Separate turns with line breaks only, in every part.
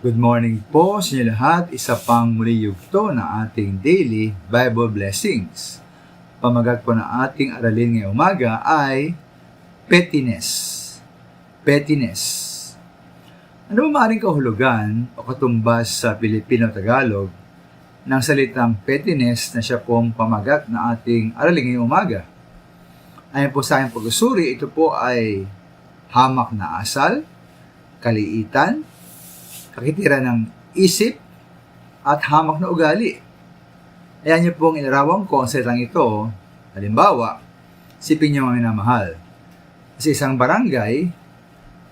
Good morning po sa inyo lahat. Isa pang muli yugto na ating daily Bible blessings. Pamagat po na ating aralin ngayong umaga ay pettiness. Pettiness. Ano ba maaaring kahulugan o katumbas sa Pilipino-Tagalog ng salitang pettiness na siya pong pamagat na ating aralin ngayong umaga? Ayon po sa aking pag-usuri, ito po ay hamak na asal, kaliitan, kakitira ng isip, at hamak na ugali. Ayan niyo pong inarawang ko ang salitang ito. Halimbawa, sipin niyo mga minamahal. Sa isang barangay,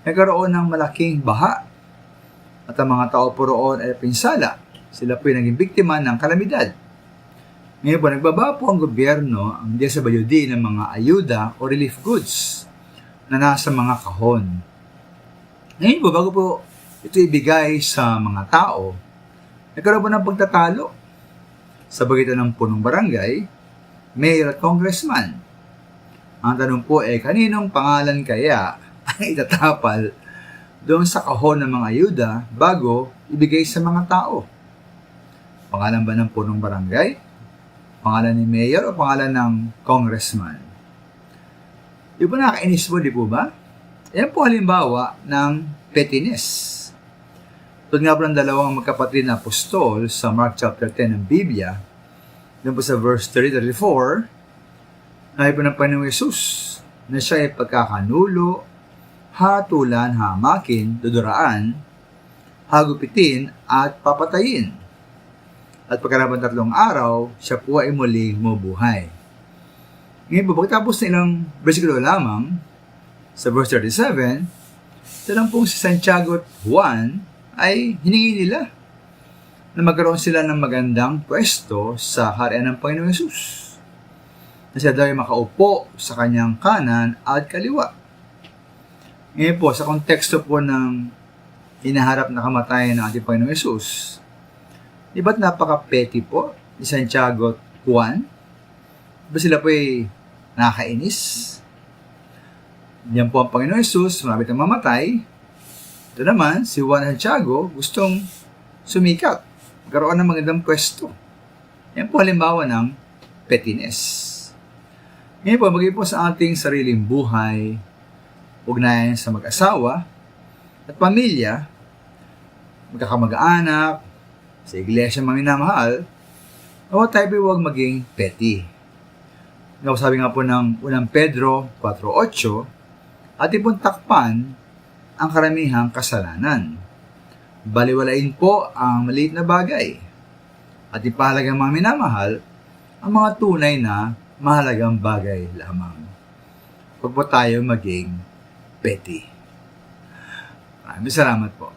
nagkaroon ng malaking baha at ang mga tao po roon ay pinsala. Sila po ay naging biktima ng kalamidad. Ngayon po, nagbaba po ang gobyerno ang DSWD ng mga ayuda o relief goods na nasa mga kahon. Ngayon po, bago po ito ibigay sa mga tao, nagkaroon po ng pagtatalo sa pagitan ng punong barangay, mayor at congressman. Ang tanong po ay kaninong pangalan kaya ang itatapal doon sa kahon ng mga ayuda bago ibigay sa mga tao? Pangalan ba ng punong barangay? Pangalan ni mayor o pangalan ng congressman? Di ba nakakainis po, di po ba? Yan po halimbawa ng pettiness. Tulad nga po ng dalawang magkapatid na apostol sa Mark chapter 10 ng Biblia, doon po sa verse 30-34, ay po ng Panginoong Yesus na siya ay pagkakanulo, hatulan, hamakin, duduraan, hagupitin, at papatayin. At pagkaraan 3 araw, siya po ay muling mabuhay. Ngayon po, pagkatapos na ilang versikulo lamang, sa verse 37, talang pong si Santiago at Juan ay hiningi nila na magkaroon sila ng magandang pwesto sa harian ng Panginoong Yesus. Na siya daw ay makaupo sa kanyang kanan at kaliwa. Ngayon po, sa konteksto po ng hinaharap na kamatayan ng ating Panginoong Yesus, di ba't napaka-petty po ni Santiago at Juan? Ba sila po ay nakakainis? Diyan po ang Panginoong Yesus, malapit ang mamatay. Ito naman, si Juan Santiago gustong sumikat, magkaroon ng magandang pwesto. Yan po halimbawa ng pettiness. Ngayon po, maging po sa ating sariling buhay, ugnayan sa mag-asawa at pamilya, magkakamag-anak, sa iglesia mga minamahal, o tayo po huwag maging petty. Sabi nga po ng unang Pedro 4:8, atin pong takpan ang karamihang kasalanan. Baliwalain po ang maliit na bagay. At ipahalagang mga minamahal ang mga tunay na mahalagang bagay lamang. Huwag po tayo maging petty. Maraming salamat po.